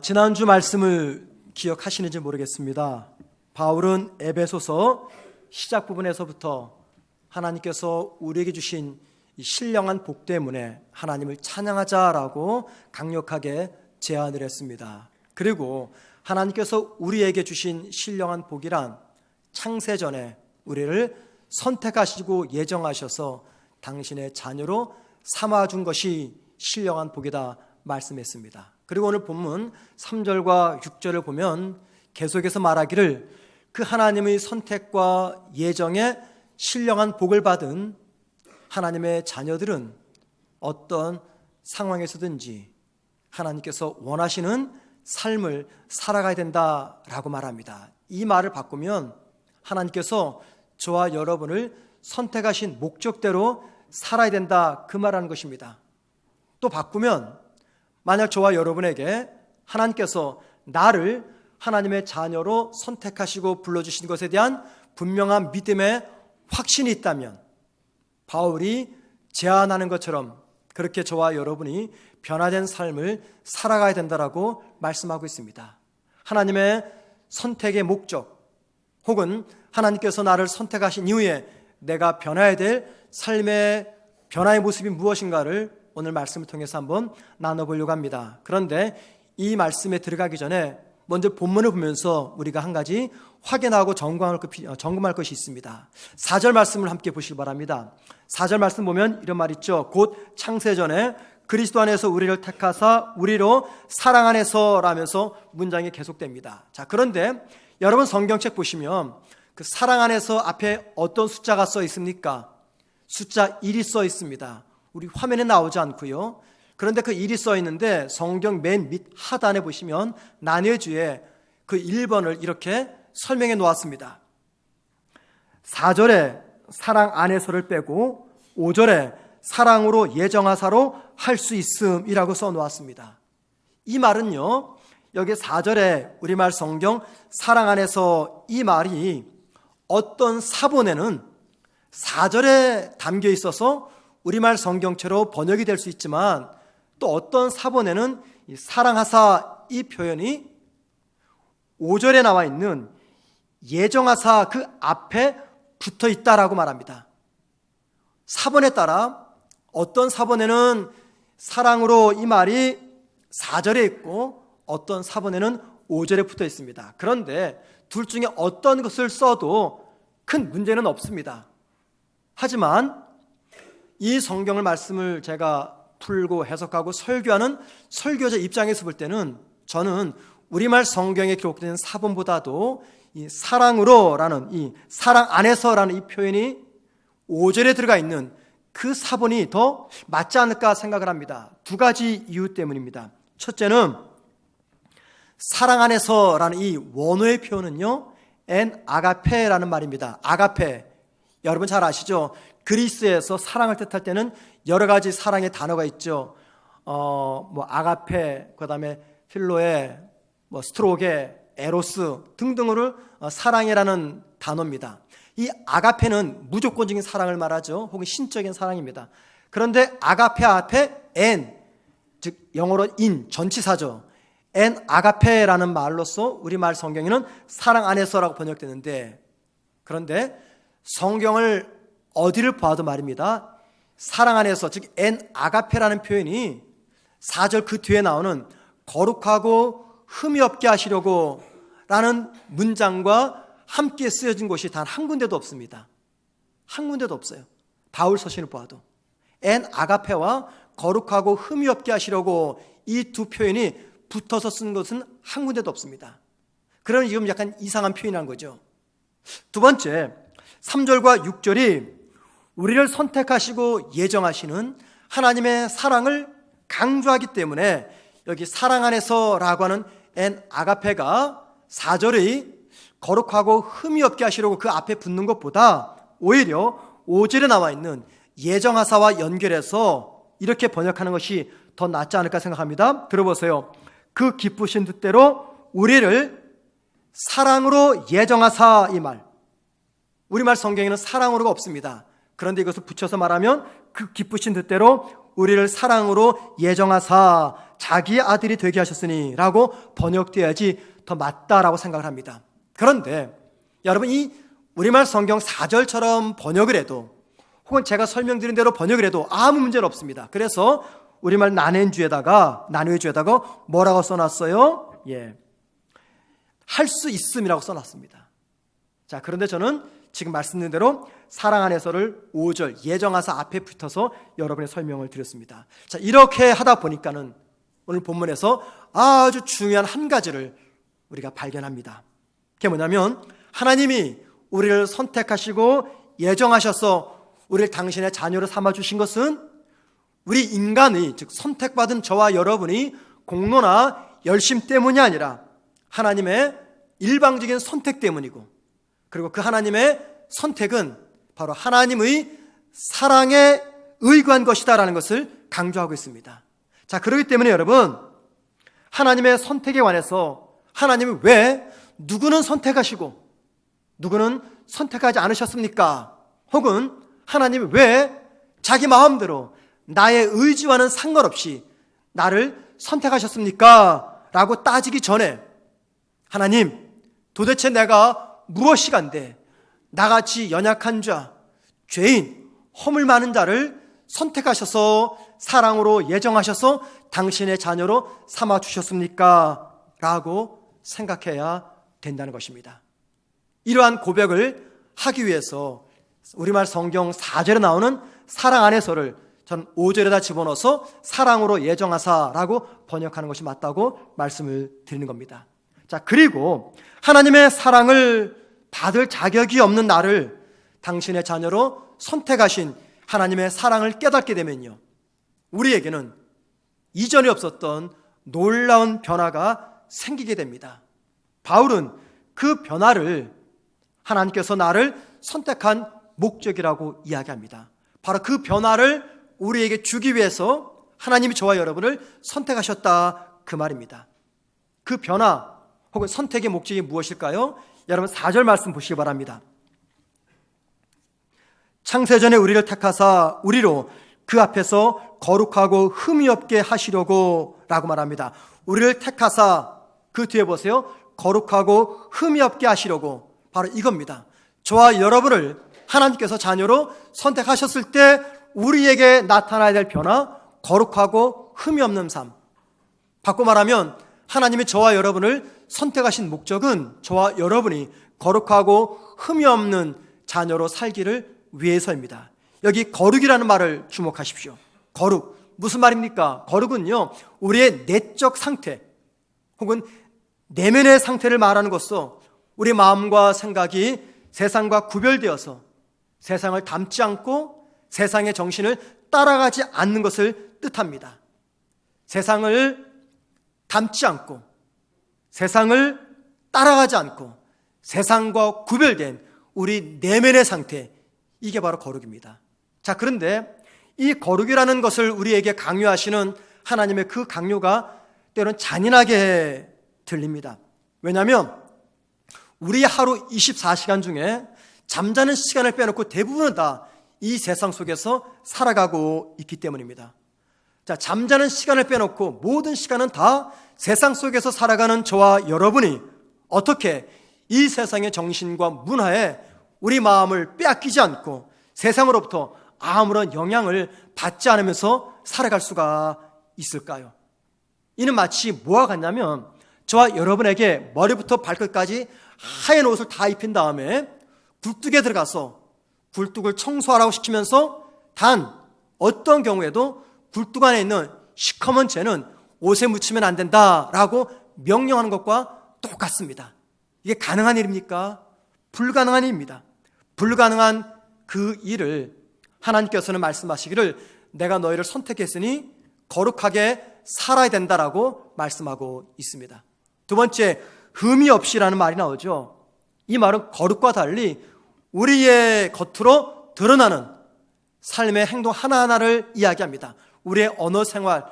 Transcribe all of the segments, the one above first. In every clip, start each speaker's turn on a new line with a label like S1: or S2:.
S1: 지난주 말씀을 기억하시는지 모르겠습니다. 바울은 에베소서 시작 부분에서부터 하나님께서 우리에게 주신 이 신령한 복 때문에 하나님을 찬양하자라고 강력하게 제안을 했습니다. 그리고 하나님께서 우리에게 주신 신령한 복이란 창세전에 우리를 선택하시고 예정하셔서 당신의 자녀로 삼아준 것이 신령한 복이다 말씀했습니다. 그리고 오늘 본문 3절과 6절을 보면 계속해서 말하기를 그 하나님의 선택과 예정에 신령한 복을 받은 하나님의 자녀들은 어떤 상황에서든지 하나님께서 원하시는 삶을 살아가야 된다라고 말합니다. 이 말을 바꾸면 하나님께서 저와 여러분을 선택하신 목적대로 살아야 된다 그 말하는 것입니다. 또 바꾸면 만약 저와 여러분에게 하나님께서 나를 하나님의 자녀로 선택하시고 불러주신 것에 대한 분명한 믿음의 확신이 있다면 바울이 제안하는 것처럼 그렇게 저와 여러분이 변화된 삶을 살아가야 된다라고 말씀하고 있습니다. 하나님의 선택의 목적 혹은 하나님께서 나를 선택하신 이후에 내가 변화해야 될 삶의 변화의 모습이 무엇인가를 오늘 말씀을 통해서 한번 나눠보려고 합니다. 그런데 이 말씀에 들어가기 전에 먼저 본문을 보면서 우리가 한 가지 확인하고 점검할 것이 있습니다. 4절 말씀을 함께 보시기 바랍니다. 4절 말씀 보면 이런 말 있죠. 곧 창세전에 그리스도 안에서 우리를 택하사 우리로 사랑 안에서 라면서 문장이 계속됩니다. 자, 그런데 여러분 성경책 보시면 그 사랑 안에서 앞에 어떤 숫자가 써 있습니까? 숫자 1이 써 있습니다. 우리 화면에 나오지 않고요. 그런데 그 1이 써 있는데 성경 맨 밑 하단에 보시면 난해주에 그 1번을 이렇게 설명해 놓았습니다. 4절에 사랑 안에서를 빼고 5절에 사랑으로 예정하사로 할 수 있음이라고 써 놓았습니다. 이 말은요, 여기 4절에 우리말 성경 사랑 안에서 이 말이 어떤 사본에는 4절에 담겨 있어서 우리말 성경체로 번역이 될 수 있지만 또 어떤 사본에는 이 사랑하사 이 표현이 5절에 나와 있는 예정하사 그 앞에 붙어 있다라고 말합니다. 사본에 따라 어떤 사본에는 사랑으로 이 말이 4절에 있고 어떤 사본에는 5절에 붙어 있습니다. 그런데 둘 중에 어떤 것을 써도 큰 문제는 없습니다. 하지만 이 성경을 말씀을 제가 풀고 해석하고 설교하는 설교자 입장에서 볼 때는 저는 우리말 성경에 기록된 사본보다도 이 사랑으로라는 이 사랑 안에서라는 이 표현이 5절에 들어가 있는 그 사본이 더 맞지 않을까 생각을 합니다. 두 가지 이유 때문입니다. 첫째는 사랑 안에서라는 이 원어의 표현은요, 엔 아가페라는 말입니다. 아가페, 여러분 잘 아시죠? 그리스에서 사랑을 뜻할 때는 여러 가지 사랑의 단어가 있죠. 아가페, 그 다음에 필로에, 스트로게, 에로스 등등으로 사랑이라는 단어입니다. 이 아가페는 무조건적인 사랑을 말하죠. 혹은 신적인 사랑입니다. 그런데 아가페 앞에 엔, 즉 영어로 인, 전치사죠. 엔 아가페라는 말로써 우리말 성경에는 사랑 안에서라고 번역되는데, 그런데 성경을 어디를 봐도 말입니다. 사랑 안에서, 즉 엔 아가페라는 표현이 4절 그 뒤에 나오는 거룩하고 흠이 없게 하시려고 라는 문장과 함께 쓰여진 곳이 단 한 군데도 없습니다. 한 군데도 없어요. 바울 서신을 봐도 엔 아가페와 거룩하고 흠이 없게 하시려고 이 두 표현이 붙어서 쓴 것은 한 군데도 없습니다. 그러면 지금 약간 이상한 표현이라는 거죠. 두 번째, 3절과 6절이 우리를 선택하시고 예정하시는 하나님의 사랑을 강조하기 때문에 여기 사랑 안에서라고 하는 엔 아가페가 4절의 거룩하고 흠이 없게 하시려고 그 앞에 붙는 것보다 오히려 5절에 나와 있는 예정하사와 연결해서 이렇게 번역하는 것이 더 낫지 않을까 생각합니다. 들어보세요. 그 기쁘신 뜻대로 우리를 사랑으로 예정하사, 이 말. 우리말 성경에는 사랑으로가 없습니다. 그런데 이것을 붙여서 말하면 그 기쁘신 뜻대로 우리를 사랑으로 예정하사 자기의 아들이 되게 하셨으니 라고 번역되어야지 더 맞다라고 생각을 합니다. 그런데 여러분, 이 우리말 성경 4절처럼 번역을 해도, 혹은 제가 설명드린 대로 번역을 해도 아무 문제는 없습니다. 그래서 우리말 나뉘어주에다가 뭐라고 써놨어요? 할 수 있음이라고 써놨습니다. 자, 그런데 저는 지금 말씀드린 대로 사랑 안에서를 5절 예정하사 앞에 붙어서 여러분의 설명을 드렸습니다. 자, 이렇게 하다 보니까는 오늘 본문에서 아주 중요한 한 가지를 우리가 발견합니다. 그게 뭐냐면, 하나님이 우리를 선택하시고 예정하셔서 우리를 당신의 자녀로 삼아주신 것은 우리 인간의, 즉 선택받은 저와 여러분이 공로나 열심 때문이 아니라 하나님의 일방적인 선택 때문이고, 그리고 그 하나님의 선택은 바로 하나님의 사랑에 의거한 것이다라는 것을 강조하고 있습니다. 자, 그렇기 때문에 여러분, 하나님의 선택에 관해서 하나님이 왜 누구는 선택하시고 누구는 선택하지 않으셨습니까? 혹은 하나님이 왜 자기 마음대로 나의 의지와는 상관없이 나를 선택하셨습니까? 라고 따지기 전에, 하나님, 도대체 내가 무엇이간데 나같이 연약한 자, 죄인, 허물 많은 자를 선택하셔서 사랑으로 예정하셔서 당신의 자녀로 삼아주셨습니까? 라고 생각해야 된다는 것입니다. 이러한 고백을 하기 위해서 우리말 성경 4절에 나오는 사랑 안에서를 전 5절에다 집어넣어서 사랑으로 예정하사라고 번역하는 것이 맞다고 말씀을 드리는 겁니다. 자, 그리고 하나님의 사랑을 받을 자격이 없는 나를 당신의 자녀로 선택하신 하나님의 사랑을 깨닫게 되면요, 우리에게는 이전에 없었던 놀라운 변화가 생기게 됩니다. 바울은 그 변화를 하나님께서 나를 선택한 목적이라고 이야기합니다. 바로 그 변화를 우리에게 주기 위해서 하나님이 저와 여러분을 선택하셨다, 그 말입니다. 그 변화 혹은 선택의 목적이 무엇일까요? 여러분 4절 말씀 보시기 바랍니다. 창세전에 우리를 택하사 우리로 그 앞에서 거룩하고 흠이 없게 하시려고 라고 말합니다. 우리를 택하사, 그 뒤에 보세요. 거룩하고 흠이 없게 하시려고, 바로 이겁니다. 저와 여러분을 하나님께서 자녀로 선택하셨을 때 우리에게 나타나야 될 변화, 거룩하고 흠이 없는 삶. 바꿔 말하면 하나님이 저와 여러분을 선택하신 목적은 저와 여러분이 거룩하고 흠이 없는 자녀로 살기를 위해서입니다. 여기 거룩이라는 말을 주목하십시오. 거룩, 무슨 말입니까? 거룩은요, 우리의 내적 상태 혹은 내면의 상태를 말하는 것으로 우리 마음과 생각이 세상과 구별되어서 세상을 닮지 않고 세상의 정신을 따라가지 않는 것을 뜻합니다. 세상을 닮지 않고 세상을 따라가지 않고 세상과 구별된 우리 내면의 상태, 이게 바로 거룩입니다. 자, 그런데 이 거룩이라는 것을 우리에게 강요하시는 하나님의 그 강요가 때로는 잔인하게 들립니다. 왜냐하면 우리 하루 24시간 중에 잠자는 시간을 빼놓고 대부분은 다 이 세상 속에서 살아가고 있기 때문입니다. 자, 잠자는 시간을 빼놓고 모든 시간은 다 세상 속에서 살아가는 저와 여러분이 어떻게 이 세상의 정신과 문화에 우리 마음을 빼앗기지 않고 세상으로부터 아무런 영향을 받지 않으면서 살아갈 수가 있을까요? 이는 마치 뭐와 같냐면, 저와 여러분에게 머리부터 발끝까지 하얀 옷을 다 입힌 다음에 굴뚝에 들어가서 굴뚝을 청소하라고 시키면서 단 어떤 경우에도 굴뚝 안에 있는 시커먼 재는 옷에 묻히면 안 된다라고 명령하는 것과 똑같습니다. 이게 가능한 일입니까? 불가능한 일입니다. 불가능한 그 일을 하나님께서는 말씀하시기를 내가 너희를 선택했으니 거룩하게 살아야 된다라고 말씀하고 있습니다. 두 번째, 흠이 없이라는 말이 나오죠. 이 말은 거룩과 달리 우리의 겉으로 드러나는 삶의 행동 하나하나를 이야기합니다. 우리의 언어 생활,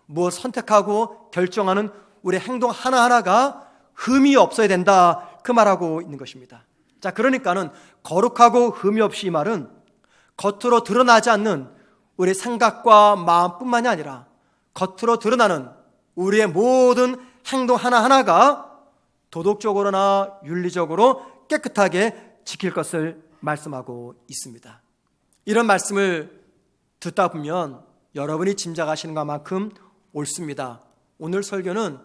S1: 무엇 선택하고 결정하는 우리의 행동 하나하나가 흠이 없어야 된다, 그 말하고 있는 것입니다. 자, 그러니까는 거룩하고 흠이 없이, 이 말은 겉으로 드러나지 않는 우리 생각과 마음뿐만이 아니라 겉으로 드러나는 우리의 모든 행동 하나하나가 도덕적으로나 윤리적으로 깨끗하게 지킬 것을 말씀하고 있습니다. 이런 말씀을 듣다 보면 여러분이 짐작하시는 것만큼 옳습니다. 오늘 설교는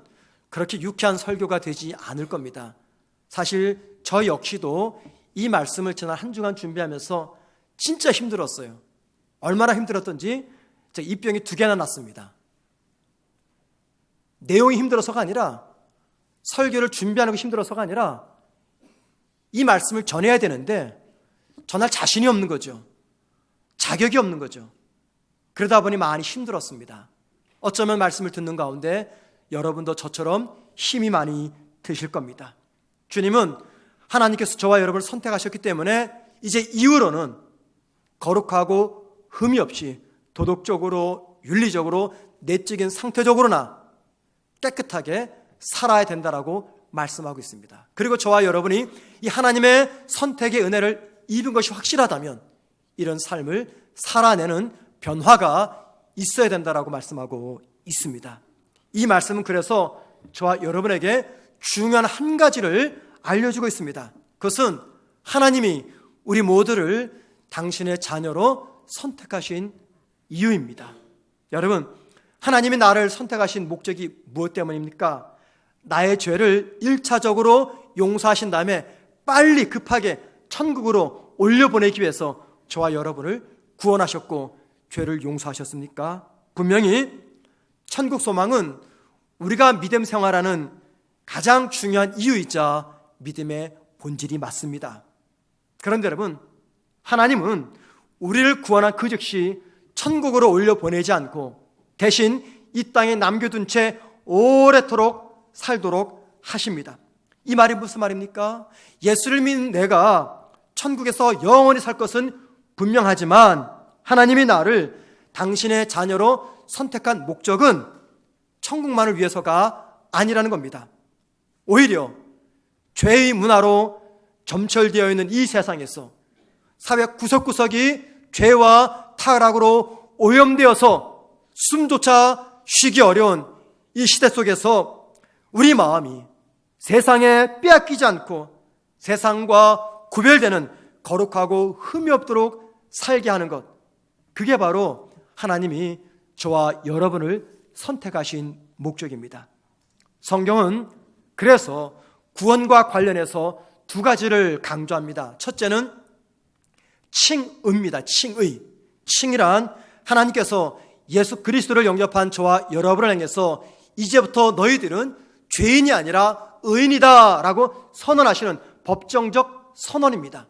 S1: 그렇게 유쾌한 설교가 되지 않을 겁니다. 사실 저 역시도 이 말씀을 지난 한 주간 준비하면서 진짜 힘들었어요. 얼마나 힘들었던지 제가 입병이 2개나 났습니다. 내용이 힘들어서가 아니라, 설교를 준비하는 게 힘들어서가 아니라 이 말씀을 전해야 되는데 전할 자신이 없는 거죠. 자격이 없는 거죠. 그러다 보니 많이 힘들었습니다. 어쩌면 말씀을 듣는 가운데 여러분도 저처럼 힘이 많이 드실 겁니다. 주님은 하나님께서 저와 여러분을 선택하셨기 때문에 이제 이후로는 거룩하고 흠이 없이 도덕적으로, 윤리적으로, 내적인 상태적으로나 깨끗하게 살아야 된다라고 말씀하고 있습니다. 그리고 저와 여러분이 이 하나님의 선택의 은혜를 입은 것이 확실하다면 이런 삶을 살아내는 변화가 있어야 된다라고 말씀하고 있습니다. 이 말씀은 그래서 저와 여러분에게 중요한 한 가지를 알려주고 있습니다. 그것은 하나님이 우리 모두를 당신의 자녀로 선택하신 이유입니다. 여러분, 하나님이 나를 선택하신 목적이 무엇 때문입니까? 나의 죄를 1차적으로 용서하신 다음에 빨리 급하게 천국으로 올려보내기 위해서 저와 여러분을 구원하셨고 죄를 용서하셨습니까? 분명히 천국 소망은 우리가 믿음 생활하는 가장 중요한 이유이자 믿음의 본질이 맞습니다. 그런데 여러분, 하나님은 우리를 구원한 그 즉시 천국으로 올려보내지 않고 대신 이 땅에 남겨둔 채 오래도록 살도록 하십니다. 이 말이 무슨 말입니까? 예수를 믿는 내가 천국에서 영원히 살 것은 분명하지만 하나님이 나를 당신의 자녀로 선택한 목적은 천국만을 위해서가 아니라는 겁니다. 오히려 죄의 문화로 점철되어 있는 이 세상에서 사회 구석구석이 죄와 타락으로 오염되어서 숨조차 쉬기 어려운 이 시대 속에서 우리 마음이 세상에 빼앗기지 않고 세상과 구별되는 거룩하고 흠이 없도록 살게 하는 것, 그게 바로 하나님이 저와 여러분을 선택하신 목적입니다. 성경은 그래서 구원과 관련해서 2가지를 강조합니다. 첫째는 칭의입니다. 칭의. 칭이란 하나님께서 예수 그리스도를 영접한 저와 여러분을 향해서 이제부터 너희들은 죄인이 아니라 의인이다 라고 선언하시는 법정적 선언입니다.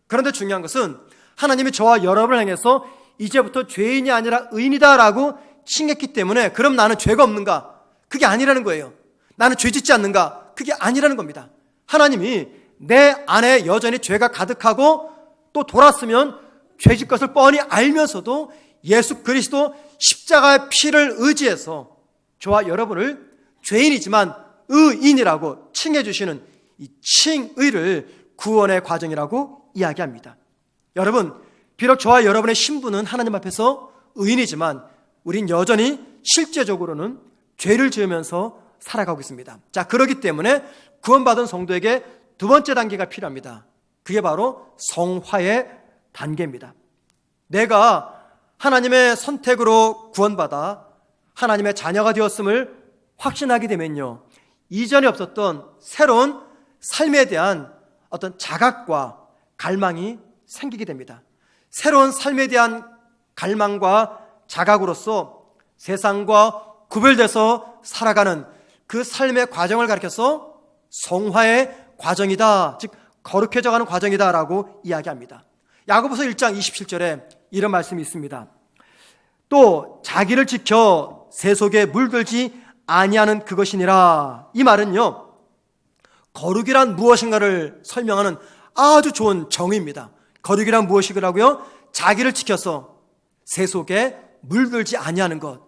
S1: 그런데 중요한 것은 하나님이 저와 여러분을 향해서 이제부터 죄인이 아니라 의인이다 라고 칭했기 때문에 그럼 나는 죄가 없는가? 그게 아니라는 거예요. 나는 죄 짓지 않는가? 그게 아니라는 겁니다. 하나님이 내 안에 여전히 죄가 가득하고 또 돌았으면 죄짓 것을 뻔히 알면서도 예수 그리스도 십자가의 피를 의지해서 저와 여러분을 죄인이지만 의인이라고 칭해 주시는 이 칭의를 구원의 과정이라고 이야기합니다. 여러분, 비록 저와 여러분의 신분은 하나님 앞에서 의인이지만 우린 여전히 실제적으로는 죄를 지으면서 살아가고 있습니다. 자, 그렇기 때문에 구원받은 성도에게 2번째 단계가 필요합니다. 그게 바로 성화의 단계입니다. 내가 하나님의 선택으로 구원받아 하나님의 자녀가 되었음을 확신하게 되면요, 이전에 없었던 새로운 삶에 대한 어떤 자각과 갈망이 생기게 됩니다. 새로운 삶에 대한 갈망과 자각으로서 세상과 구별돼서 살아가는 그 삶의 과정을 가리켜서 성화의 과정이다, 즉 거룩해져가는 과정이다라고 이야기합니다. 야고보서 1장 27절에 이런 말씀이 있습니다. 또 자기를 지켜 새 속에 물들지 아니하는 그것이니라. 이 말은요, 거룩이란 무엇인가를 설명하는 아주 좋은 정의입니다. 거룩이란 무엇이라고요? 자기를 지켜서 새 속에 물들지 아니하는 것.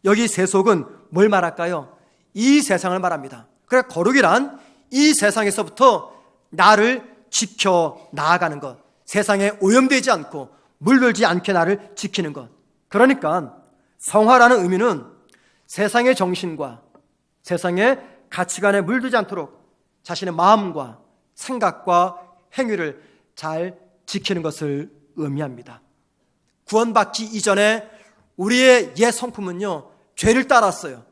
S1: 여기 새 속은 뭘 말할까요? 이 세상을 말합니다. 그래, 거룩이란 이 세상에서부터 나를 지켜 나아가는 것, 세상에 오염되지 않고 물들지 않게 나를 지키는 것. 그러니까 성화라는 의미는 세상의 정신과 세상의 가치관에 물들지 않도록 자신의 마음과 생각과 행위를 잘 지키는 것을 의미합니다. 구원받기 이전에 우리의 옛 성품은요, 죄를 따랐어요.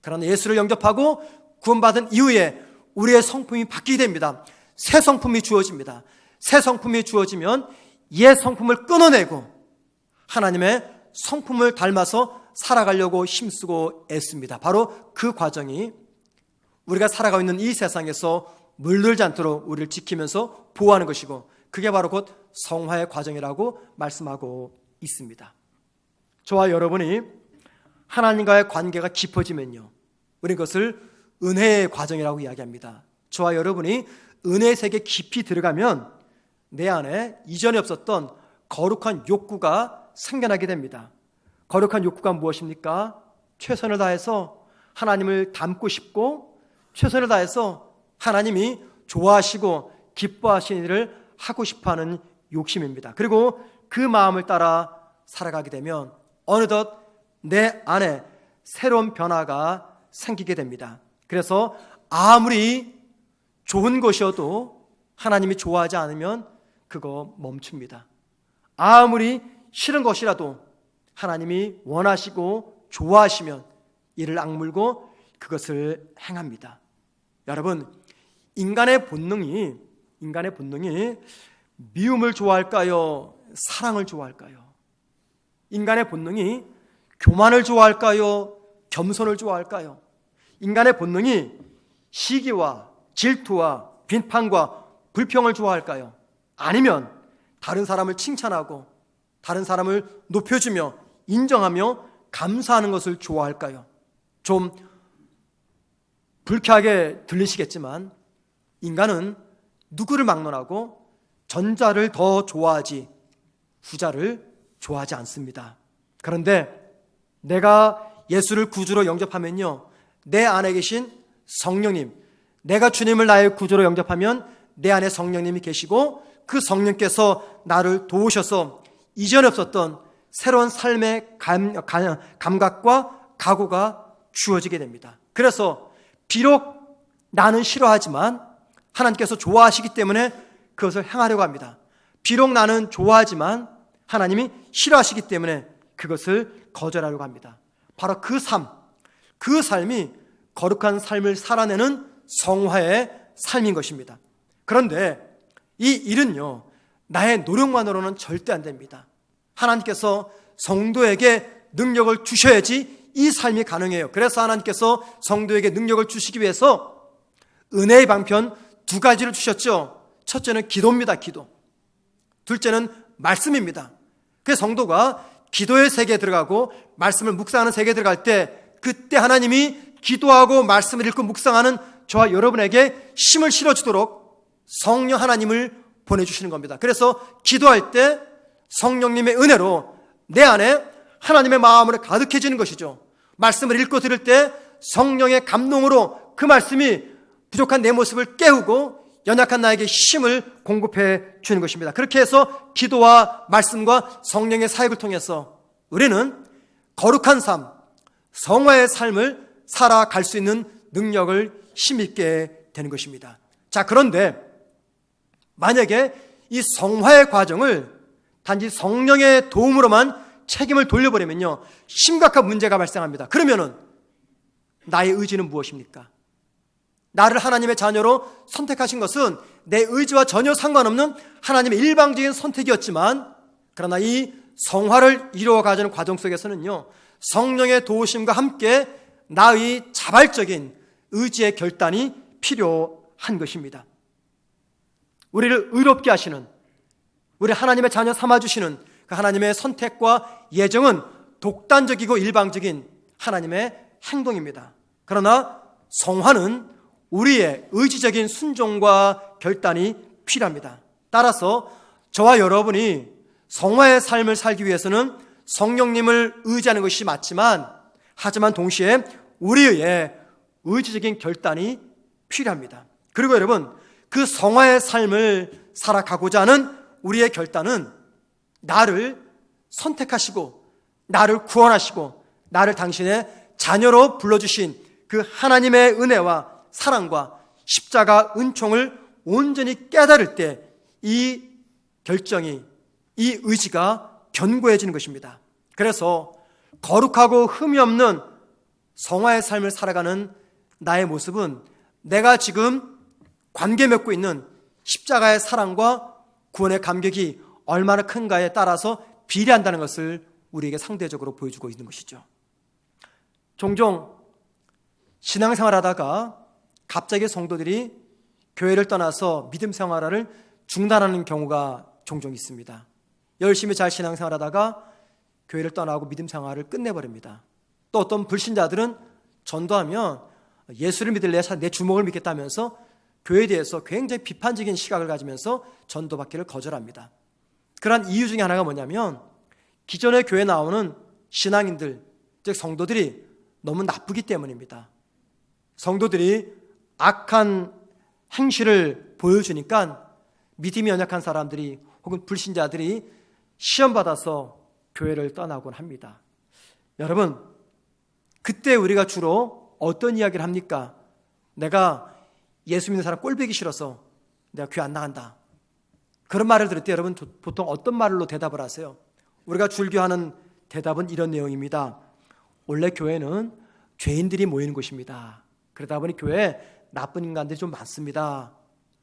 S1: 그러나 예수를 영접하고 구원받은 이후에 우리의 성품이 바뀌게 됩니다. 새 성품이 주어집니다. 새 성품이 주어지면 옛 성품을 끊어내고 하나님의 성품을 닮아서 살아가려고 힘쓰고 애씁니다. 바로 그 과정이 우리가 살아가고 있는 이 세상에서 물들지 않도록 우리를 지키면서 보호하는 것이고, 그게 바로 곧 성화의 과정이라고 말씀하고 있습니다. 저와 여러분이 하나님과의 관계가 깊어지면요, 우리 그것을 은혜의 과정이라고 이야기합니다. 저와 여러분이 은혜의 세계 깊이 들어가면 내 안에 이전에 없었던 거룩한 욕구가 생겨나게 됩니다. 거룩한 욕구가 무엇입니까? 최선을 다해서 하나님을 닮고 싶고, 최선을 다해서 하나님이 좋아하시고 기뻐하시는 일을 하고 싶어하는 욕심입니다. 그리고 그 마음을 따라 살아가게 되면 어느덧 내 안에 새로운 변화가 생기게 됩니다. 그래서 아무리 좋은 것이어도 하나님이 좋아하지 않으면 그거 멈춥니다. 아무리 싫은 것이라도 하나님이 원하시고 좋아하시면 이를 악물고 그것을 행합니다. 여러분, 인간의 본능이 미움을 좋아할까요? 사랑을 좋아할까요? 인간의 본능이 교만을 좋아할까요? 겸손을 좋아할까요? 인간의 본능이 시기와 질투와 비판과 불평을 좋아할까요? 아니면 다른 사람을 칭찬하고 다른 사람을 높여주며 인정하며 감사하는 것을 좋아할까요? 좀 불쾌하게 들리시겠지만 인간은 누구를 막론하고 전자를 더 좋아하지 후자를 좋아하지 않습니다. 그런데 내가 예수를 구주로 영접하면요, 내 안에 계신 성령님, 내가 주님을 나의 구주로 영접하면 내 안에 성령님이 계시고 그 성령께서 나를 도우셔서 이전에 없었던 새로운 삶의 감각과 각오가 주어지게 됩니다. 그래서 비록 나는 싫어하지만 하나님께서 좋아하시기 때문에 그것을 행하려고 합니다. 비록 나는 좋아하지만 하나님이 싫어하시기 때문에 그것을 거절하려고 합니다. 바로 그 삶이 거룩한 삶을 살아내는 성화의 삶인 것입니다. 그런데 이 일은요, 나의 노력만으로는 절대 안 됩니다. 하나님께서 성도에게 능력을 주셔야지 이 삶이 가능해요. 그래서 하나님께서 성도에게 능력을 주시기 위해서 은혜의 방편 두 가지를 주셨죠. 첫째는 기도입니다. 기도. 둘째는 말씀입니다. 그 성도가 기도의 세계에 들어가고 말씀을 묵상하는 세계에 들어갈 때, 그때 하나님이 기도하고 말씀을 읽고 묵상하는 저와 여러분에게 힘을 실어주도록 성령 하나님을 보내주시는 겁니다. 그래서 기도할 때 성령님의 은혜로 내 안에 하나님의 마음으로 가득해지는 것이죠. 말씀을 읽고 들을 때 성령의 감동으로 그 말씀이 부족한 내 모습을 깨우고 연약한 나에게 힘을 공급해 주는 것입니다. 그렇게 해서 기도와 말씀과 성령의 사역을 통해서 우리는 거룩한 삶, 성화의 삶을 살아갈 수 있는 능력을 힘있게 되는 것입니다. 자, 그런데 만약에 이 성화의 과정을 단지 성령의 도움으로만 책임을 돌려버리면요, 심각한 문제가 발생합니다. 그러면은 나의 의지는 무엇입니까? 나를 하나님의 자녀로 선택하신 것은 내 의지와 전혀 상관없는 하나님의 일방적인 선택이었지만, 그러나 이 성화를 이루어가자는 과정 속에서는요, 성령의 도우심과 함께 나의 자발적인 의지의 결단이 필요한 것입니다. 우리를 의롭게 하시는, 우리 하나님의 자녀 삼아주시는 그 하나님의 선택과 예정은 독단적이고 일방적인 하나님의 행동입니다. 그러나 성화는 우리의 의지적인 순종과 결단이 필요합니다. 따라서 저와 여러분이 성화의 삶을 살기 위해서는 성령님을 의지하는 것이 맞지만, 하지만 동시에 우리의 의지적인 결단이 필요합니다. 그리고 여러분, 그 성화의 삶을 살아가고자 하는 우리의 결단은 나를 선택하시고 나를 구원하시고 나를 당신의 자녀로 불러주신 그 하나님의 은혜와 사랑과 십자가 은총을 온전히 깨달을 때 이 결정이, 이 의지가 견고해지는 것입니다. 그래서 거룩하고 흠이 없는 성화의 삶을 살아가는 나의 모습은 내가 지금 관계 맺고 있는 십자가의 사랑과 구원의 감격이 얼마나 큰가에 따라서 비례한다는 것을 우리에게 상대적으로 보여주고 있는 것이죠. 종종 신앙생활 하다가 갑자기 성도들이 교회를 떠나서 믿음 생활을 중단하는 경우가 종종 있습니다. 열심히 잘 신앙생활 하다가 교회를 떠나고 믿음 생활을 끝내버립니다. 또 어떤 불신자들은 전도하면 예수를 믿을래 내 주먹을 믿겠다면서 교회에 대해서 굉장히 비판적인 시각을 가지면서 전도받기를 거절합니다. 그러한 이유 중에 하나가 뭐냐면 기존의 교회에 나오는 신앙인들, 즉 성도들이 너무 나쁘기 때문입니다. 성도들이 악한 행실을 보여주니까 믿음이 연약한 사람들이 혹은 불신자들이 시험받아서 교회를 떠나곤 합니다. 여러분, 그때 우리가 주로 어떤 이야기를 합니까? 내가 예수 믿는 사람 꼴보기 싫어서 내가 교회 안 나간다. 그런 말을 들을 때 여러분 보통 어떤 말로 대답을 하세요? 우리가 줄교하는 대답은 이런 내용입니다. 원래 교회는 죄인들이 모이는 곳입니다. 그러다 보니 교회에 나쁜 인간들이 좀 많습니다.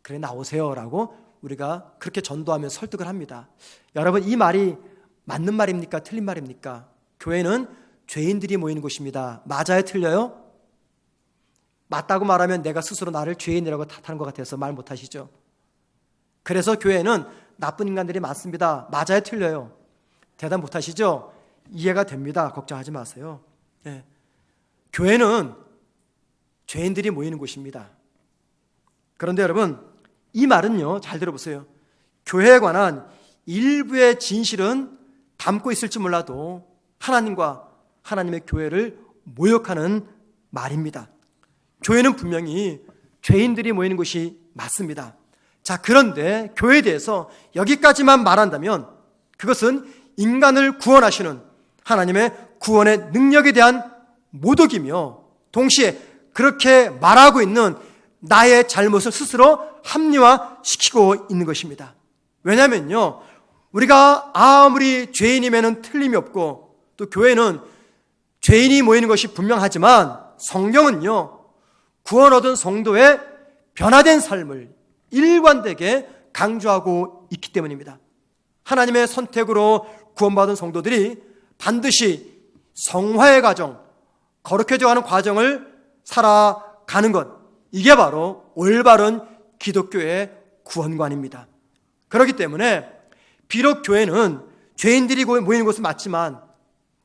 S1: 그래 나오세요 라고 우리가 그렇게 전도하면 설득을 합니다. 여러분, 이 말이 맞는 말입니까? 틀린 말입니까? 교회는 죄인들이 모이는 곳입니다. 맞아요? 틀려요? 맞다고 말하면 내가 스스로 나를 죄인이라고 탓하는 것 같아서 말 못하시죠. 그래서 교회는 나쁜 인간들이 많습니다. 맞아요? 틀려요? 대답 못하시죠? 이해가 됩니다. 걱정하지 마세요. 네. 교회는 죄인들이 모이는 곳입니다. 그런데 여러분, 이 말은요, 잘 들어보세요. 교회에 관한 일부의 진실은 담고 있을지 몰라도 하나님과 하나님의 교회를 모욕하는 말입니다. 교회는 분명히 죄인들이 모이는 곳이 맞습니다. 자, 그런데 교회에 대해서 여기까지만 말한다면 그것은 인간을 구원하시는 하나님의 구원의 능력에 대한 모독이며 동시에 그렇게 말하고 있는 나의 잘못을 스스로 합리화시키고 있는 것입니다. 왜냐하면요, 우리가 아무리 죄인이면 틀림이 없고 또 교회는 죄인이 모이는 것이 분명하지만 성경은요, 구원 얻은 성도의 변화된 삶을 일관되게 강조하고 있기 때문입니다. 하나님의 선택으로 구원받은 성도들이 반드시 성화의 과정, 거룩해져가는 과정을 살아가는 것, 이게 바로 올바른 기독교의 구원관입니다. 그렇기 때문에 비록 교회는 죄인들이 모이는 곳은 맞지만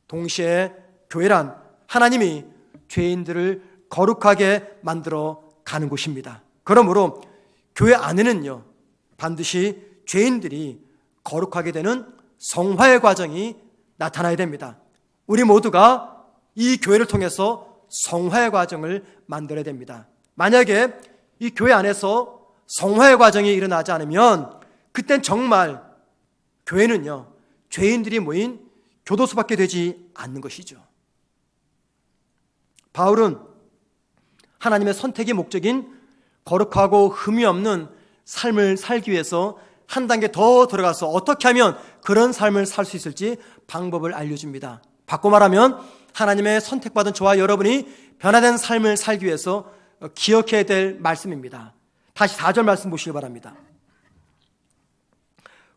S1: 동시에 교회란 하나님이 죄인들을 거룩하게 만들어 가는 곳입니다. 그러므로 교회 안에는요, 반드시 죄인들이 거룩하게 되는 성화의 과정이 나타나야 됩니다. 우리 모두가 이 교회를 통해서 성화의 과정을 만들어야 됩니다. 만약에 이 교회 안에서 성화의 과정이 일어나지 않으면 그땐 정말 교회는요, 죄인들이 모인 교도소밖에 되지 않는 것이죠. 바울은 하나님의 선택의 목적인 거룩하고 흠이 없는 삶을 살기 위해서 한 단계 더 들어가서 어떻게 하면 그런 삶을 살 수 있을지 방법을 알려줍니다. 바꿔 말하면 하나님의 선택받은 저와 여러분이 변화된 삶을 살기 위해서 기억해야 될 말씀입니다. 다시 4절 말씀 보시기 바랍니다.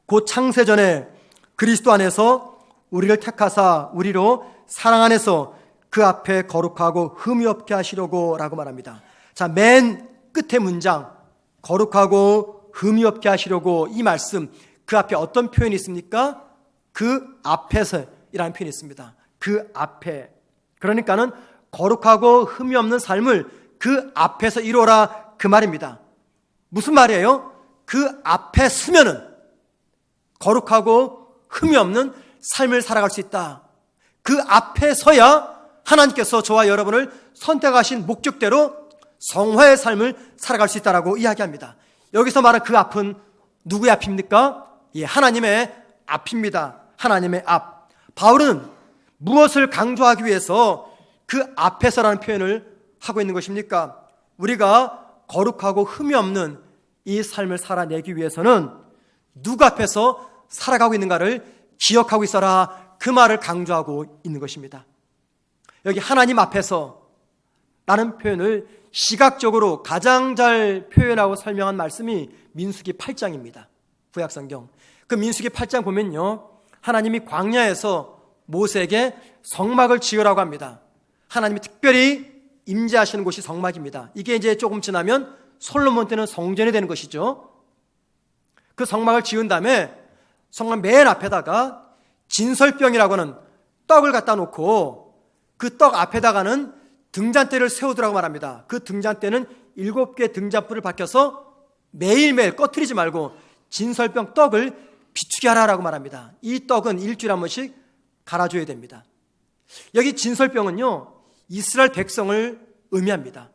S1: 곧 창세전에 그리스도 안에서 우리를 택하사 우리로 사랑 안에서 그 앞에 거룩하고 흠이 없게 하시려고 라고 말합니다. 자, 맨 끝에 문장, 거룩하고 흠이 없게 하시려고, 이 말씀, 그 앞에 어떤 표현이 있습니까? 그 앞에서 이라는 표현이 있습니다. 그 앞에. 그러니까는 거룩하고 흠이 없는 삶을 그 앞에서 이루어라, 그 말입니다. 무슨 말이에요? 그 앞에 서면은 거룩하고 흠이 없는 삶을 살아갈 수 있다. 그 앞에 서야 하나님께서 저와 여러분을 선택하신 목적대로 성화의 삶을 살아갈 수 있다라고 이야기합니다. 여기서 말한 그 앞은 누구의 앞입니까? 예, 하나님의 앞입니다. 하나님의 앞. 바울은 무엇을 강조하기 위해서 그 앞에서라는 표현을 하고 있는 것입니까? 우리가 거룩하고 흠이 없는 이 삶을 살아내기 위해서는 누구 앞에서 살아가고 있는가를 기억하고 있어라, 그 말을 강조하고 있는 것입니다. 여기 하나님 앞에서 라는 표현을 시각적으로 가장 잘 표현하고 설명한 말씀이 민수기 8장입니다. 구약성경. 그 민수기 8장 보면요, 하나님이 광야에서 모세에게 성막을 지으라고 합니다. 하나님이 특별히 임재하시는 곳이 성막입니다. 이게 이제 조금 지나면 솔로몬 때는 성전이 되는 것이죠. 그 성막을 지은 다음에 성막 맨 앞에다가 진설병이라고 하는 떡을 갖다 놓고 그 떡 앞에다가는 등잔대를 세우더라고 말합니다. 그 등잔대는 7개 등잔불을 밝혀서 매일매일 꺼트리지 말고 진설병 떡을 비추게 하라라고 말합니다. 이 떡은 일주일에 한 번씩 갈아줘야 됩니다. 여기 진설병은요, 이스라엘 백성을 의미합니다.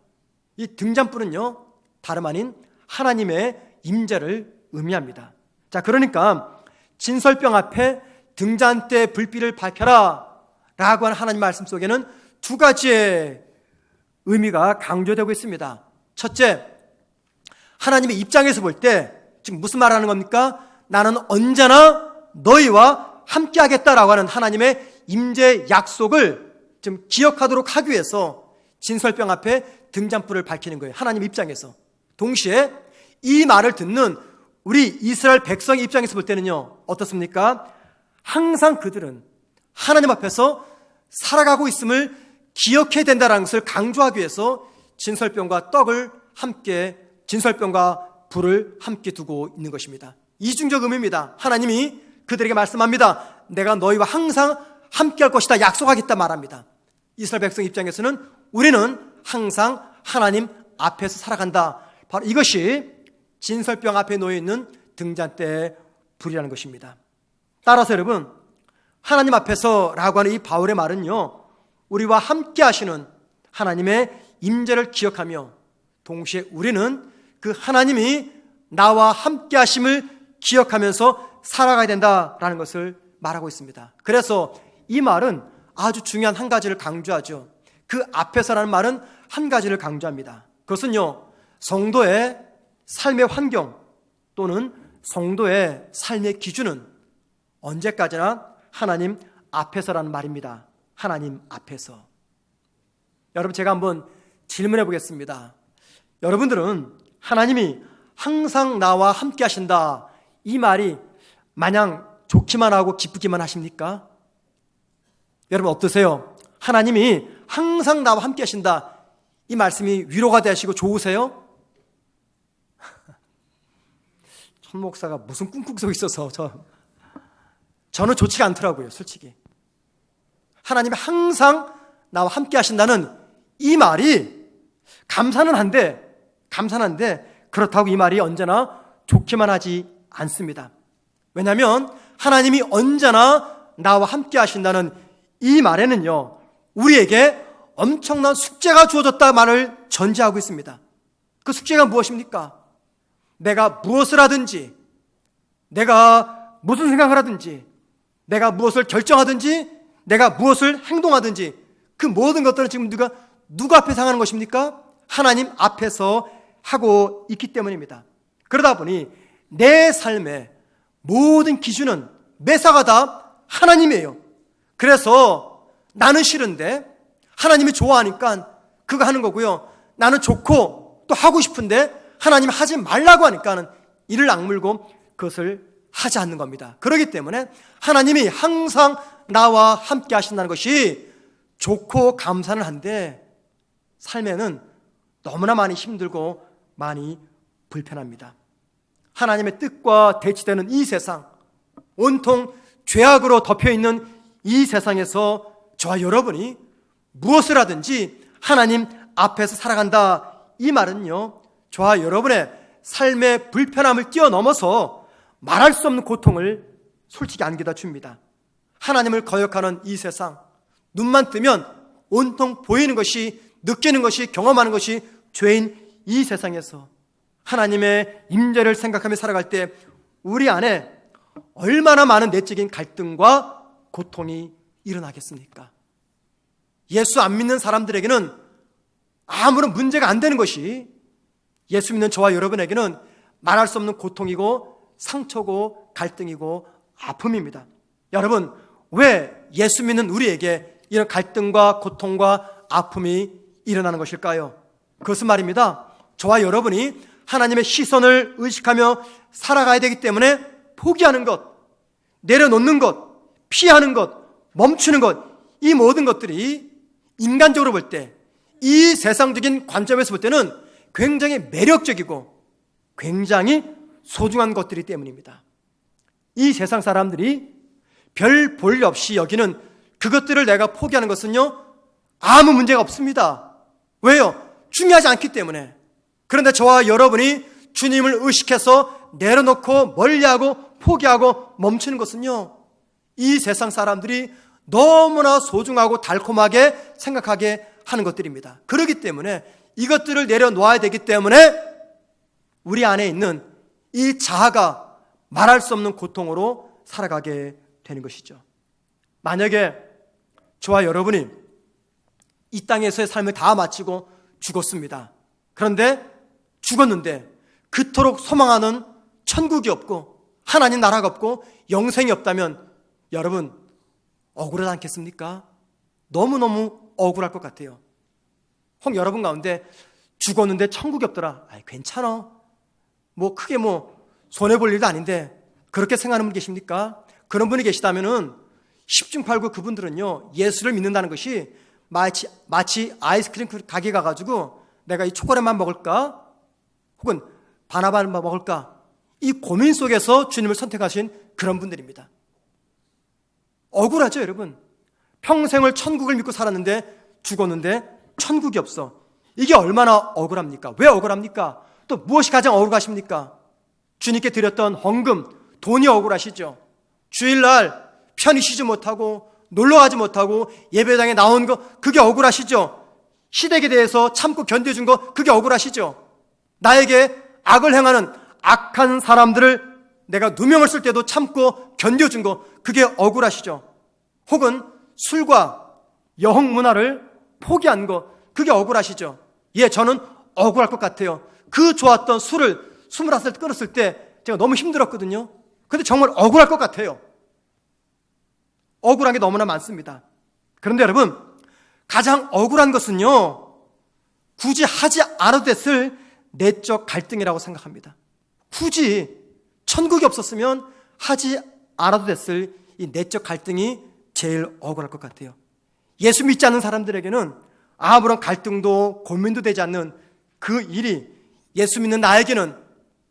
S1: 이 등잔불은요, 다름 아닌 하나님의 임재를 의미합니다. 자, 그러니까 진설병 앞에 등잔대 불빛을 밝혀라 라고 하는 하나님 말씀 속에는 두 가지의 의미가 강조되고 있습니다. 첫째, 하나님의 입장에서 볼 때 지금 무슨 말하는 겁니까? 나는 언제나 너희와 함께 하겠다라고 하는 하나님의 임재 약속을 좀 기억하도록 하기 위해서 진설병 앞에 등잔불을 밝히는 거예요. 하나님 입장에서. 동시에 이 말을 듣는 우리 이스라엘 백성의 입장에서 볼 때는요, 어떻습니까? 항상 그들은 하나님 앞에서 살아가고 있음을 기억해야 된다는 것을 강조하기 위해서 진설병과 떡을 함께, 진설병과 불을 함께 두고 있는 것입니다. 이중적 의미입니다. 하나님이 그들에게 말씀합니다. 내가 너희와 항상 함께 할 것이다, 약속하겠다 말합니다. 이스라엘 백성 입장에서는 우리는 항상 하나님 앞에서 살아간다. 바로 이것이 진설병 앞에 놓여있는 등잔대의 불이라는 것입니다. 따라서 여러분, 하나님 앞에서 라고 하는 이 바울의 말은요, 우리와 함께 하시는 하나님의 임재를 기억하며 동시에 우리는 그 하나님이 나와 함께 하심을 기억하면서 살아가야 된다라는 것을 말하고 있습니다. 그래서 이 말은 아주 중요한 한 가지를 강조하죠. 그 앞에서라는 말은 한 가지를 강조합니다. 그것은요, 성도의 삶의 환경 또는 성도의 삶의 기준은 언제까지나 하나님 앞에서라는 말입니다. 하나님 앞에서. 여러분, 제가 한번 질문해 보겠습니다. 여러분들은 하나님이 항상 나와 함께 하신다, 이 말이 마냥 좋기만 하고 기쁘기만 하십니까? 여러분 어떠세요? 하나님이 항상 나와 함께 하신다, 이 말씀이 위로가 되시고 좋으세요? 천 목사가 무슨 꿍꿍 서 있어서 저는 좋지가 않더라고요, 솔직히. 하나님이 항상 나와 함께 하신다는 이 말이 감사는 한데 그렇다고 이 말이 언제나 좋기만 하지 않습니다. 왜냐하면 하나님이 언제나 나와 함께 하신다는 이 말에는요, 우리에게 엄청난 숙제가 주어졌다 말을 전제하고 있습니다. 그 숙제가 무엇입니까? 내가 무엇을 하든지, 내가 무슨 생각을 하든지, 내가 무엇을 결정하든지, 내가 무엇을 행동하든지 그 모든 것들은 지금 누가 앞에서 하는 것입니까? 하나님 앞에서 하고 있기 때문입니다. 그러다 보니 내 삶의 모든 기준은 매사가 다 하나님이에요. 그래서 나는 싫은데 하나님이 좋아하니까 그거 하는 거고요, 나는 좋고 또 하고 싶은데 하나님이 하지 말라고 하니까는 이를 악물고 그것을 하지 않는 겁니다. 그렇기 때문에 하나님이 항상 나와 함께 하신다는 것이 좋고 감사는 한데 삶에는 너무나 많이 힘들고 많이 불편합니다. 하나님의 뜻과 대치되는 이 세상, 온통 죄악으로 덮여있는 이 세상에서 저와 여러분이 무엇을 하든지 하나님 앞에서 살아간다, 이 말은요, 저와 여러분의 삶의 불편함을 뛰어넘어서 말할 수 없는 고통을 솔직히 안겨다 줍니다. 하나님을 거역하는 이 세상, 눈만 뜨면 온통 보이는 것이, 느끼는 것이, 경험하는 것이 죄인 이 세상에서 하나님의 임재를 생각하며 살아갈 때 우리 안에 얼마나 많은 내적인 갈등과 고통이 일어나겠습니까? 예수 안 믿는 사람들에게는 아무런 문제가 안 되는 것이 예수 믿는 저와 여러분에게는 말할 수 없는 고통이고 상처고 갈등이고 아픔입니다. 여러분, 왜 예수 믿는 우리에게 이런 갈등과 고통과 아픔이 일어나는 것일까요? 그것은 말입니다, 저와 여러분이 하나님의 시선을 의식하며 살아가야 되기 때문에 포기하는 것, 내려놓는 것, 피하는 것, 멈추는 것, 이 모든 것들이 인간적으로 볼 때, 이 세상적인 관점에서 볼 때는 굉장히 매력적이고 굉장히 소중한 것들이기 때문입니다. 이 세상 사람들이 별 볼 없이 여기는 그것들을 내가 포기하는 것은요, 아무 문제가 없습니다. 왜요? 중요하지 않기 때문에. 그런데 저와 여러분이 주님을 의식해서 내려놓고 멀리하고 포기하고 멈추는 것은요, 이 세상 사람들이 너무나 소중하고 달콤하게 생각하게 하는 것들입니다. 그렇기 때문에 이것들을 내려놓아야 되기 때문에 우리 안에 있는 이 자아가 말할 수 없는 고통으로 살아가게 되는 것이죠. 만약에 저와 여러분이 이 땅에서의 삶을 다 마치고 죽었습니다. 그런데 죽었는데 그토록 소망하는 천국이 없고 하나님 나라가 없고 영생이 없다면 여러분 억울하지 않겠습니까? 너무너무 억울할 것 같아요. 혹 여러분 가운데 죽었는데 천국이 없더라. 아이, 괜찮아. 크게 손해볼 일도 아닌데 그렇게 생각하는 분 계십니까? 그런 분이 계시다면은 10중 8구 그분들은요, 예수를 믿는다는 것이 마치 아이스크림 가게 가가지고 내가 이 초콜릿만 먹을까? 혹은 바나나만 먹을까? 이 고민 속에서 주님을 선택하신 그런 분들입니다. 억울하죠, 여러분? 평생을 천국을 믿고 살았는데 죽었는데 천국이 없어. 이게 얼마나 억울합니까? 왜 억울합니까? 또 무엇이 가장 억울하십니까? 주님께 드렸던 헌금, 돈이 억울하시죠? 주일날 편히 쉬지 못하고 놀러가지 못하고 예배당에 나온 거, 그게 억울하시죠? 시댁에 대해서 참고 견뎌준 거, 그게 억울하시죠? 나에게 악을 행하는 악한 사람들을 내가 누명을 쓸 때도 참고 견뎌준 거, 그게 억울하시죠? 혹은 술과 여흥 문화를 포기한 거, 그게 억울하시죠? 예, 저는 억울할 것 같아요. 그 좋았던 술을 21살 때 끊었을 때 제가 너무 힘들었거든요. 근데 정말 억울할 것 같아요. 억울한 게 너무나 많습니다. 그런데 여러분, 가장 억울한 것은요, 굳이 하지 않아도 됐을 내적 갈등이라고 생각합니다. 굳이 천국이 없었으면 하지 않아도 됐을 이 내적 갈등이 제일 억울할 것 같아요. 예수 믿지 않는 사람들에게는 아무런 갈등도 고민도 되지 않는 그 일이 예수 믿는 나에게는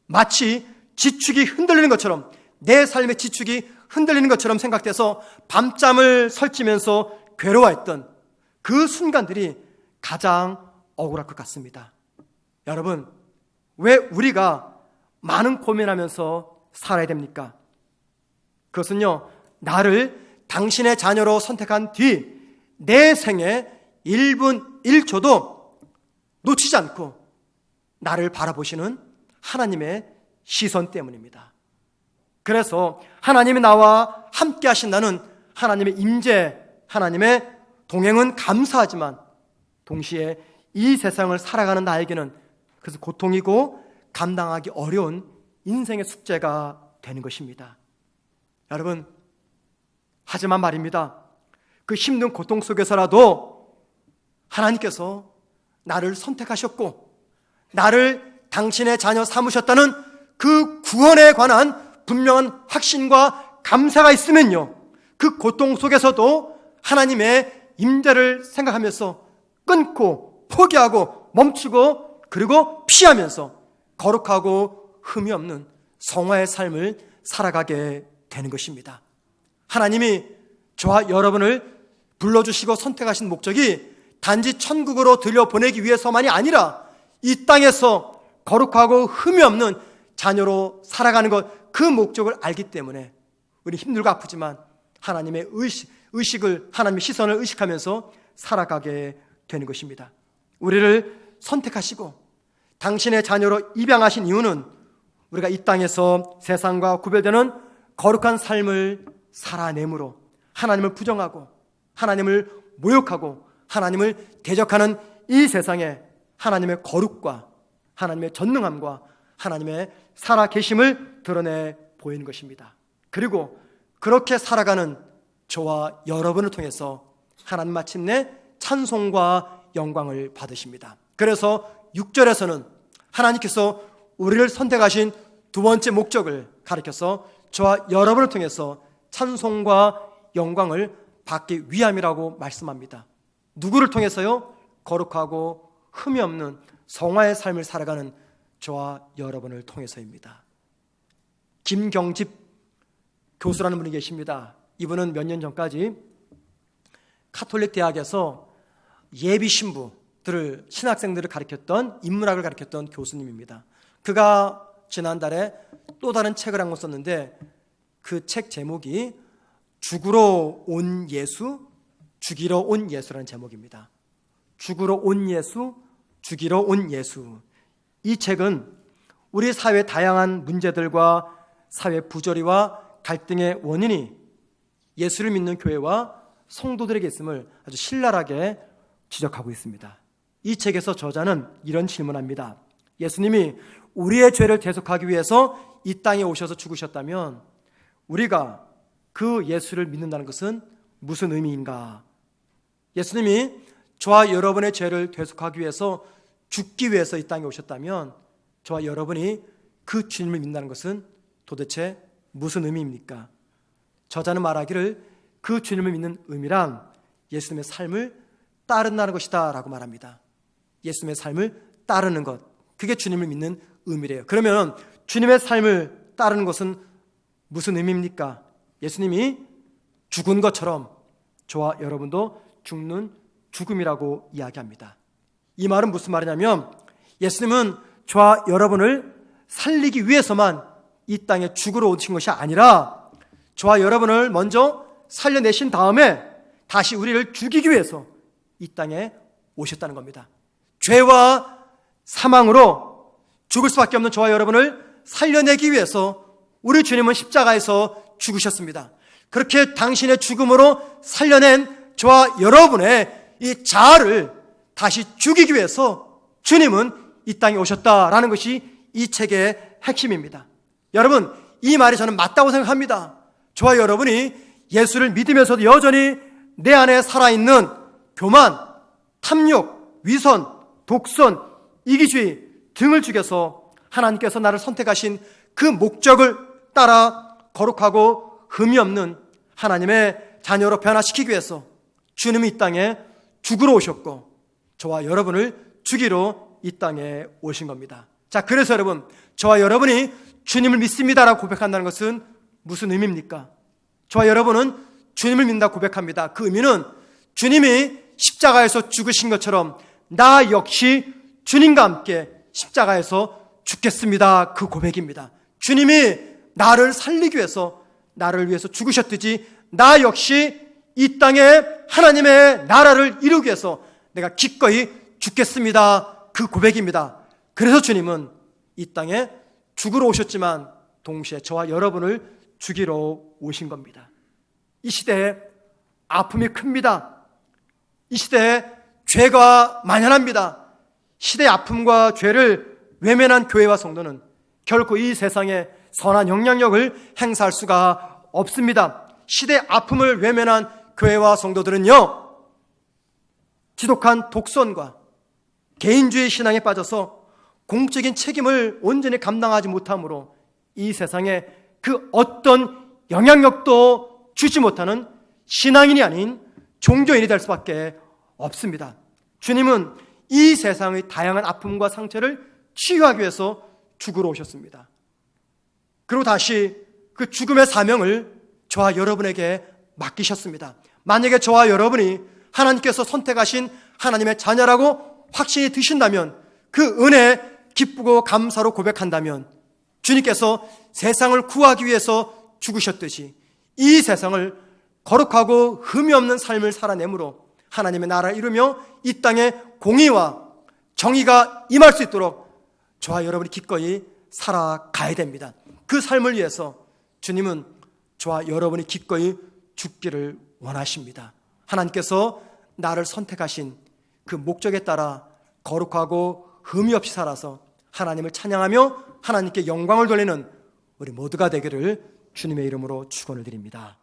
S1: 마치 지축이 흔들리는 것처럼, 내 삶의 지축이 흔들리는 것처럼 생각돼서 밤잠을 설치면서 괴로워했던 그 순간들이 가장 억울할 것 같습니다. 여러분, 왜 우리가 많은 고민하면서 살아야 됩니까? 그것은요, 나를 당신의 자녀로 선택한 뒤 내 생애 1분 1초도 놓치지 않고 나를 바라보시는 하나님의 시선 때문입니다. 그래서 하나님이 나와 함께 하신다는 하나님의 임재, 하나님의 동행은 감사하지만 동시에 이 세상을 살아가는 나에게는 그래서 고통이고 감당하기 어려운 인생의 숙제가 되는 것입니다. 여러분, 하지만 말입니다, 그 힘든 고통 속에서라도 하나님께서 나를 선택하셨고 나를 당신의 자녀 삼으셨다는 그 구원에 관한 분명한 확신과 감사가 있으면요, 그 고통 속에서도 하나님의 임재를 생각하면서 끊고 포기하고 멈추고 그리고 피하면서 거룩하고 흠이 없는 성화의 삶을 살아가게 되는 것입니다. 하나님이 저와 여러분을 불러주시고 선택하신 목적이 단지 천국으로 들여보내기 위해서만이 아니라 이 땅에서 거룩하고 흠이 없는 자녀로 살아가는 것, 그 목적을 알기 때문에 우리 힘들고 아프지만 하나님의 의식을, 하나님의 시선을 의식하면서 살아가게 되는 것입니다. 우리를 선택하시고 당신의 자녀로 입양하신 이유는 우리가 이 땅에서 세상과 구별되는 거룩한 삶을 살아내므로 하나님을 부정하고 하나님을 모욕하고 하나님을 대적하는 이 세상에 하나님의 거룩과 하나님의 전능함과 하나님의 살아계심을 드러내 보이는 것입니다. 그리고 그렇게 살아가는 저와 여러분을 통해서 하나님 마침내 찬송과 영광을 받으십니다. 그래서 6절에서는 하나님께서 우리를 선택하신 두 번째 목적을 가리켜서 저와 여러분을 통해서 찬송과 영광을 받기 위함이라고 말씀합니다. 누구를 통해서요? 거룩하고 흠이 없는 성화의 삶을 살아가는 저와 여러분을 통해서입니다. 김경집 교수라는 분이 계십니다. 이분은 몇 년 전까지 카톨릭 대학에서 예비 신부들을, 신학생들을 가르쳤던, 인문학을 가르쳤던 교수님입니다. 그가 지난달에 또 다른 책을 한 권 썼는데 그 책 제목이 죽으러 온 예수, 죽이러 온 예수라는 제목입니다. 죽으러 온 예수, 죽이러 온 예수. 이 책은 우리 사회의 다양한 문제들과 사회 부조리와 갈등의 원인이 예수를 믿는 교회와 성도들에게 있음을 아주 신랄하게 지적하고 있습니다. 이 책에서 저자는 이런 질문합니다. 예수님이 우리의 죄를 대속하기 위해서 이 땅에 오셔서 죽으셨다면 우리가 그 예수를 믿는다는 것은 무슨 의미인가? 예수님이 저와 여러분의 죄를 대속하기 위해서 죽기 위해서 이 땅에 오셨다면 저와 여러분이 그 주님을 믿는다는 것은 도대체 무슨 의미입니까? 저자는 말하기를 그 주님을 믿는 의미란 예수님의 삶을 따른다는 것이다 라고 말합니다. 예수님의 삶을 따르는 것, 그게 주님을 믿는 의미래요. 그러면 주님의 삶을 따르는 것은 무슨 의미입니까? 예수님이 죽은 것처럼 저와 여러분도 죽는 죽음이라고 이야기합니다. 이 말은 무슨 말이냐면 예수님은 저와 여러분을 살리기 위해서만 이 땅에 죽으러 오신 것이 아니라 저와 여러분을 먼저 살려내신 다음에 다시 우리를 죽이기 위해서 이 땅에 오셨다는 겁니다. 죄와 사망으로 죽을 수밖에 없는 저와 여러분을 살려내기 위해서 우리 주님은 십자가에서 죽으셨습니다. 그렇게 당신의 죽음으로 살려낸 저와 여러분의 이 자아를 다시 죽이기 위해서 주님은 이 땅에 오셨다라는 것이 이 책의 핵심입니다. 여러분, 이 말이 저는 맞다고 생각합니다. 저와 여러분이 예수를 믿으면서도 여전히 내 안에 살아있는 교만, 탐욕, 위선, 독선, 이기주의 등을 죽여서 하나님께서 나를 선택하신 그 목적을 따라 거룩하고 흠이 없는 하나님의 자녀로 변화시키기 위해서 주님이 이 땅에 죽으러 오셨고 저와 여러분을 죽이러 이 땅에 오신 겁니다. 자, 그래서 여러분, 저와 여러분이 주님을 믿습니다라고 고백한다는 것은 무슨 의미입니까? 저와 여러분은 주님을 믿는다고 고백합니다. 그 의미는 주님이 십자가에서 죽으신 것처럼 나 역시 주님과 함께 십자가에서 죽겠습니다. 그 고백입니다. 주님이 나를 살리기 위해서, 나를 위해서 죽으셨듯이 나 역시 이 땅에 하나님의 나라를 이루기 위해서 내가 기꺼이 죽겠습니다. 그 고백입니다. 그래서 주님은 이 땅에 죽으러 오셨지만 동시에 저와 여러분을 죽이러 오신 겁니다. 이 시대에 아픔이 큽니다. 이 시대에 죄가 만연합니다. 시대의 아픔과 죄를 외면한 교회와 성도는 결코 이 세상에 선한 영향력을 행사할 수가 없습니다. 시대의 아픔을 외면한 교회와 성도들은요, 지독한 독선과 개인주의 신앙에 빠져서 공적인 책임을 온전히 감당하지 못함으로 이 세상에 그 어떤 영향력도 주지 못하는 신앙인이 아닌 종교인이 될 수밖에 없습니다. 주님은 이 세상의 다양한 아픔과 상처를 치유하기 위해서 죽으러 오셨습니다. 그리고 다시 그 죽음의 사명을 저와 여러분에게 맡기셨습니다. 만약에 저와 여러분이 하나님께서 선택하신 하나님의 자녀라고 확신이 드신다면, 그 은혜 기쁘고 감사로 고백한다면 주님께서 세상을 구하기 위해서 죽으셨듯이 이 세상을 거룩하고 흠이 없는 삶을 살아내므로 하나님의 나라를 이루며 이 땅에 공의와 정의가 임할 수 있도록 저와 여러분이 기꺼이 살아가야 됩니다. 그 삶을 위해서 주님은 저와 여러분이 기꺼이 죽기를 원하십니다. 하나님께서 나를 선택하신 그 목적에 따라 거룩하고 흠이 없이 살아서 하나님을 찬양하며 하나님께 영광을 돌리는 우리 모두가 되기를 주님의 이름으로 축원을 드립니다.